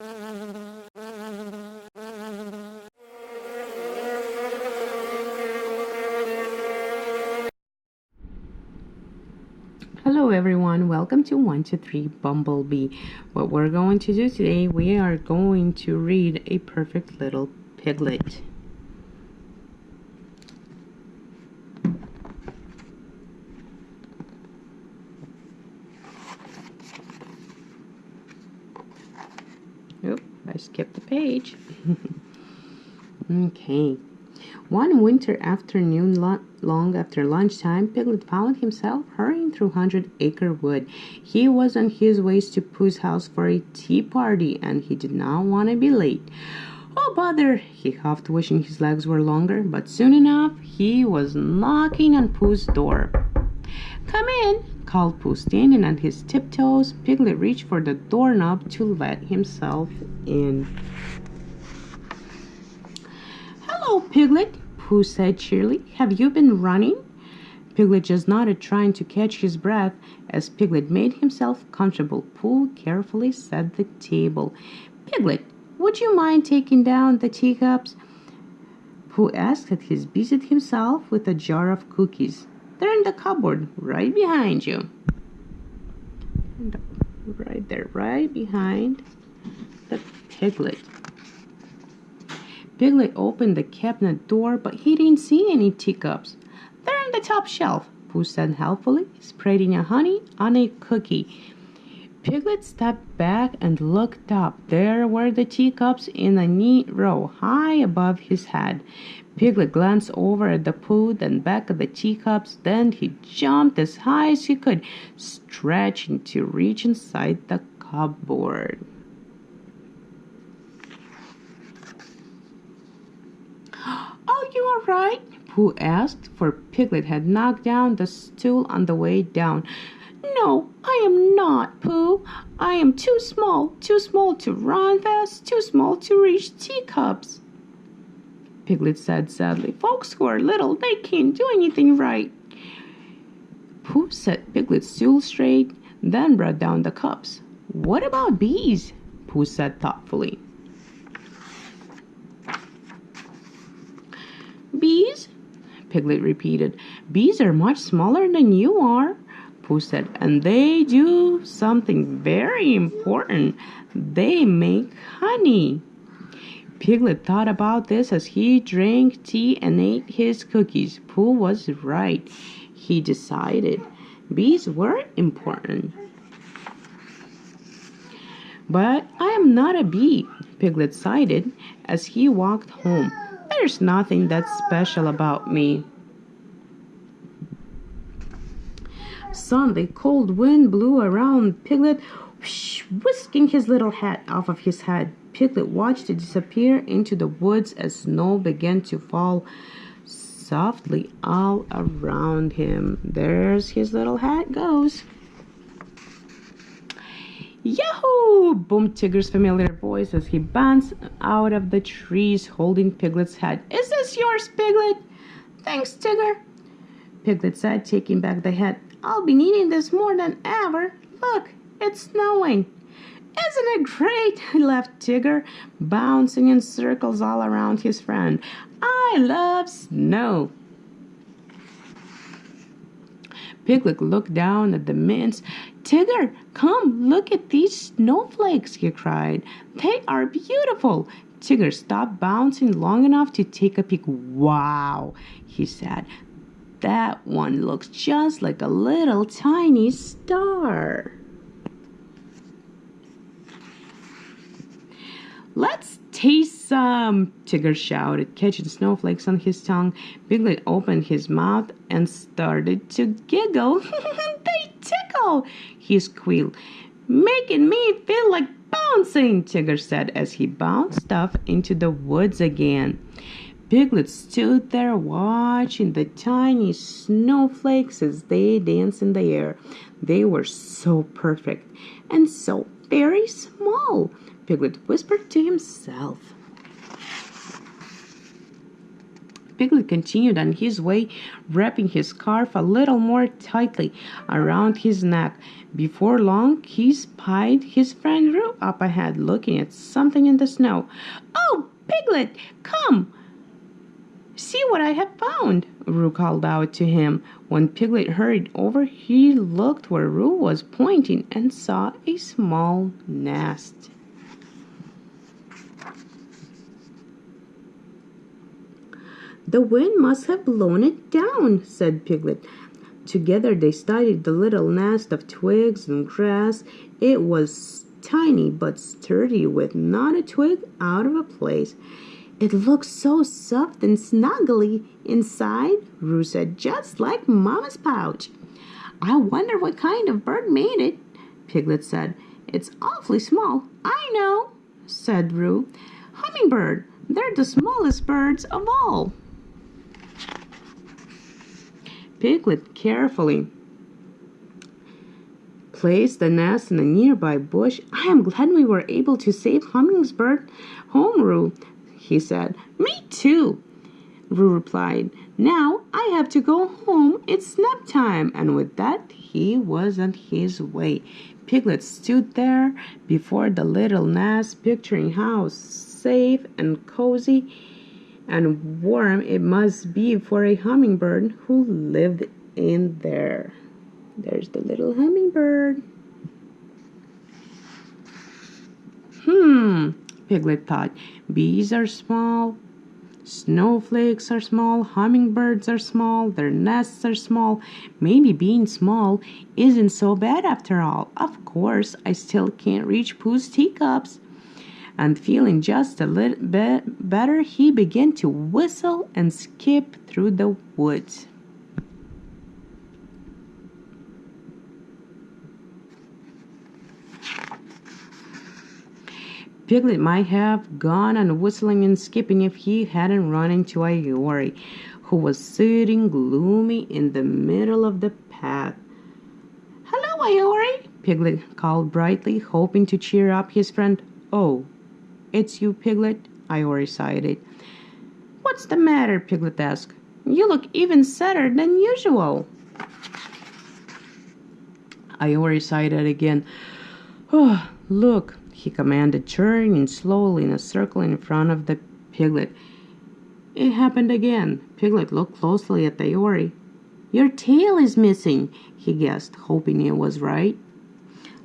Hello everyone, welcome to 123 Bumblebee. What we're going to do today, we are going to read A Perfect Little Piglet. Oop, I skipped the page. Okay. One winter afternoon, long after lunchtime, Piglet found himself hurrying through 100-acre wood. He was on his way to Pooh's house for a tea party, and he did not want to be late. Oh, bother! He huffed, wishing his legs were longer, but soon enough, he was knocking on Pooh's door. "Come in," called Pooh, standing on his tiptoes. Piglet reached for the doorknob to let himself in. "Hello, Piglet," Pooh said cheerily. "Have you been running?" Piglet just nodded, trying to catch his breath. As Piglet made himself comfortable, Pooh carefully set the table. "Piglet, would you mind taking down the teacups?" Pooh asked as he busied himself with a jar of cookies. "They're in the cupboard, right behind you." Right there, right behind the Piglet. Piglet opened the cabinet door, but he didn't see any teacups. "They're on the top shelf," Pooh said helpfully, spreading a honey on a cookie. Piglet stepped back and looked up. There were the teacups in a neat row, high above his head. Piglet glanced over at the Pooh, then back at the teacups. Then he jumped as high as he could, stretching to reach inside the cupboard. "Are you all right?" Pooh asked, for Piglet had knocked down the stool on the way down. "No, I am not, Pooh. I am too small to run fast, too small to reach teacups," Piglet said sadly. "Folks who are little, they can't do anything right." Pooh set Piglet's stool straight, then brought down the cups. "What about bees?" Pooh said thoughtfully. "Bees?" Piglet repeated. "Bees are much smaller than you are," Pooh said, "and they do something very important. They make honey." Piglet thought about this as he drank tea and ate his cookies. Pooh was right. He decided bees were important. "But I am not a bee," Piglet sighed as he walked home. "There's nothing that special about me." Suddenly, cold wind blew around Piglet, whisking his little hat off of his head. Piglet watched it disappear into the woods as snow began to fall softly all around him. "There's his little hat goes." "Yahoo!" boomed Tigger's familiar voice as he bounced out of the trees holding Piglet's hat. "Is this yours, Piglet?" "Thanks, Tigger," Piglet said, taking back the hat. "I'll be needing this more than ever. Look, it's snowing." "Isn't it great?" laughed Tigger, bouncing in circles all around his friend. "I love snow." Piglet looked down at the mints. "Tigger, come look at these snowflakes," he cried. "They are beautiful." Tigger stopped bouncing long enough to take a peek. "Wow," he said. "That one looks just like a little tiny star." "Let's taste some," Tigger shouted, catching snowflakes on his tongue. Piglet opened his mouth and started to giggle. "They tickle," he squealed. "Making me feel like bouncing," Tigger said as he bounced off into the woods again. Piglet stood there watching the tiny snowflakes as they danced in the air. They were so perfect and so very small, Piglet whispered to himself. Piglet continued on his way, wrapping his scarf a little more tightly around his neck. Before long, he spied his friend Roo up ahead, looking at something in the snow. "Oh, Piglet, come! See what I have found!" Roo called out to him. When Piglet hurried over, he looked where Roo was pointing and saw a small nest. "The wind must have blown it down," said Piglet. Together they studied the little nest of twigs and grass. It was tiny but sturdy, with not a twig out of place. "It looks so soft and snuggly inside," Roo said, "just like Mama's pouch." "I wonder what kind of bird made it," Piglet said. "It's awfully small." "I know," said Roo. "Hummingbird. They're the smallest birds of all." Piglet carefully placed the nest in a nearby bush. "I am glad we were able to save Hummingbird home, Roo," he said. "Me too," Roo replied. "Now I have to go home. It's nap time." And with that, he was on his way. Piglet stood there before the little nest, picturing how safe and cozy and warm it must be for a hummingbird who lived in there. There's the little hummingbird. Piglet thought. Bees are small, snowflakes are small, hummingbirds are small, their nests are small. Maybe being small isn't so bad after all. Of course, I still can't reach Pooh's teacups. And feeling just a little bit better, he began to whistle and skip through the woods. Piglet might have gone on whistling and skipping if he hadn't run into Iori, who was sitting gloomy in the middle of the path. "Hello, Iori," Piglet called brightly, hoping to cheer up his friend. "Oh, it's you, Piglet," Iori sighed. "What's the matter?" Piglet asked. "You look even sadder than usual." Iori sighed again. "Oh, look," he commanded, turning slowly in a circle in front of the Piglet. It happened again. Piglet looked closely at Iori. "Your tail is missing," he guessed, hoping it was right.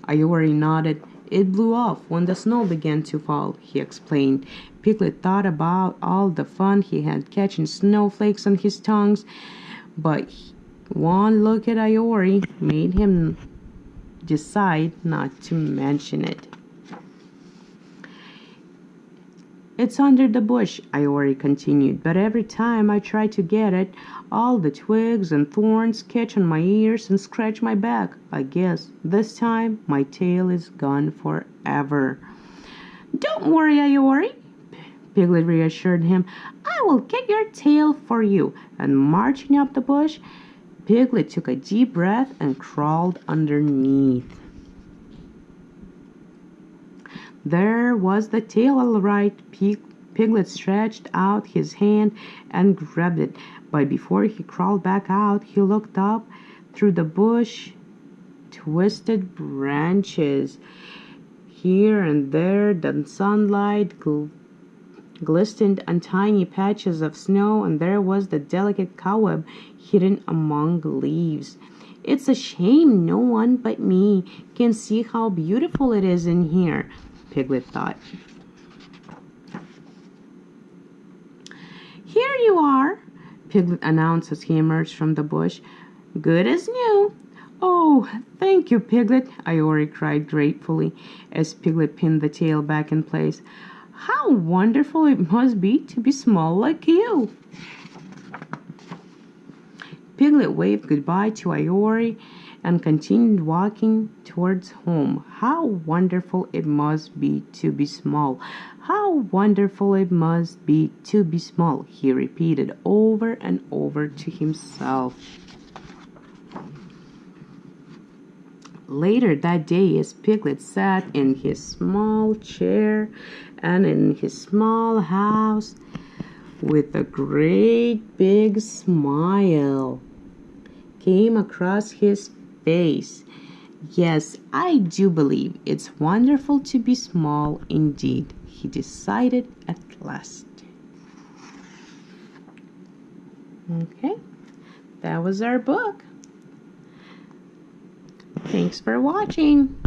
Iori nodded. "It blew off when the snow began to fall," he explained. Piglet thought about all the fun he had catching snowflakes on his tongues, but one look at Iori made him decide not to mention it. "It's under the bush," Iori continued, "but every time I try to get it, all the twigs and thorns catch on my ears and scratch my back. I guess this time my tail is gone forever." "Don't worry, Iori," Piglet reassured him. "I will get your tail for you." And marching up the bush, Piglet took a deep breath and crawled underneath. There was the tail all right. Piglet stretched out his hand and grabbed it, but before he crawled back out, he looked up through the bush. Twisted branches. Here and there, the sunlight glistened on tiny patches of snow, and there was the delicate cobweb hidden among leaves. "It's a shame no one but me can see how beautiful it is in here," Piglet thought. "Here you are," Piglet announced as he emerged from the bush. "Good as new." "Oh, thank you, Piglet," Iori cried gratefully as Piglet pinned the tail back in place. "How wonderful it must be to be small like you." Piglet waved goodbye to Iori and continued walking towards home. "How wonderful it must be to be small. How wonderful it must be to be small," he repeated over and over to himself. Later that day, as Piglet sat in his small chair and in his small house with a great big smile came across his face. Yes, I do believe it's wonderful to be small indeed, he decided at last. Okay, that was our book. Thanks for watching.